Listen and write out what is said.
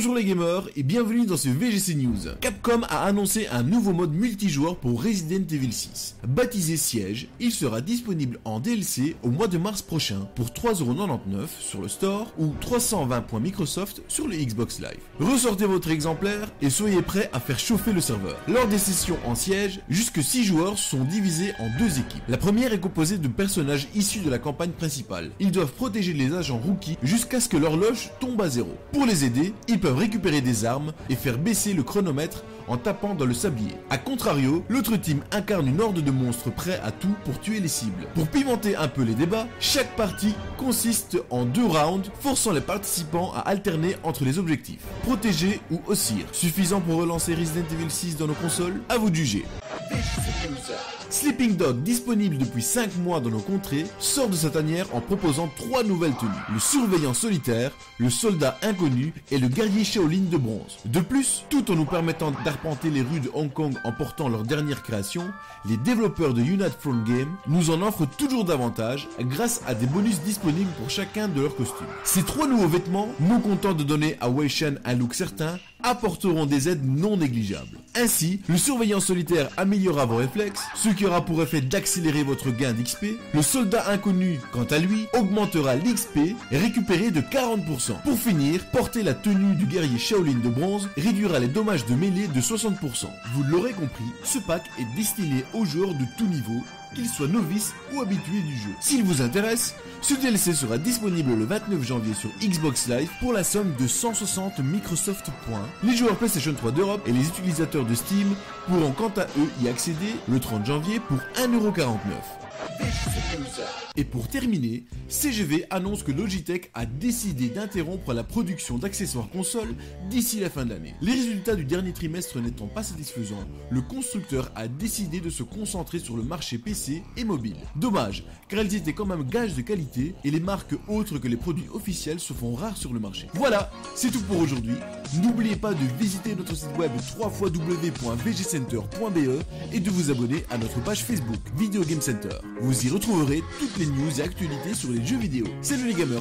Bonjour les gamers et bienvenue dans ce VGC News. Capcom a annoncé un nouveau mode multijoueur pour Resident Evil 6. Baptisé Siege, il sera disponible en DLC au mois de mars prochain pour 3,99€ sur le store ou 320 points Microsoft sur le Xbox Live. Ressortez votre exemplaire et soyez prêts à faire chauffer le serveur. Lors des sessions en siège, jusque 6 joueurs sont divisés en deux équipes. La première est composée de personnages issus de la campagne principale. Ils doivent protéger les agents rookies jusqu'à ce que l'horloge tombe à zéro. Pour les aider, ils peuvent récupérer des armes et faire baisser le chronomètre en tapant dans le sablier. A contrario, l'autre team incarne une horde de monstres prêts à tout pour tuer les cibles. Pour pimenter un peu les débats, chaque partie consiste en 2 rounds, forçant les participants à alterner entre les objectifs. Protéger ou Ossir. Suffisant pour relancer Resident Evil 6 dans nos consoles? À vous de juger. Sleeping Dog, disponible depuis 5 mois dans nos contrées, sort de sa tanière en proposant 3 nouvelles tenues. Le surveillant solitaire, le soldat inconnu et le guerrier Shaolin de bronze. De plus, tout en nous permettant d'arpenter les rues de Hong Kong en portant leur dernière création, les développeurs de United Front Game nous en offrent toujours davantage grâce à des bonus disponibles pour chacun de leurs costumes. Ces 3 nouveaux vêtements, non contents de donner à Wei Shen un look certain, apporteront des aides non négligeables. Ainsi, le surveillant solitaire améliorera vos réflexes, ce qui aura pour effet d'accélérer votre gain d'XP. Le soldat inconnu, quant à lui, augmentera l'XP récupéré de 40%. Pour finir, porter la tenue du guerrier Shaolin de bronze réduira les dommages de mêlée de 60%. Vous l'aurez compris, ce pack est destiné aux joueurs de tout niveau, qu'ils soient novices ou habitués du jeu. S'il vous intéresse, ce DLC sera disponible le 29 janvier sur Xbox Live pour la somme de 160 Microsoft points. Les joueurs PlayStation 3 d'Europe et les utilisateurs de Steam pourront quant à eux y accéder le 30 janvier pour 1,49€. Et pour terminer, CGV annonce que Logitech a décidé d'interrompre la production d'accessoires consoles d'ici la fin de l'année. Les résultats du dernier trimestre n'étant pas satisfaisants, le constructeur a décidé de se concentrer sur le marché PC et mobile. Dommage, car elles étaient quand même gages de qualité et les marques autres que les produits officiels se font rares sur le marché. Voilà, c'est tout pour aujourd'hui. N'oubliez pas de visiter notre site web www.vgcenter.be et de vous abonner à notre page Facebook Video Game Center. Vous y retrouverez toutes les news et actualités sur les jeux vidéo. Salut les gamers!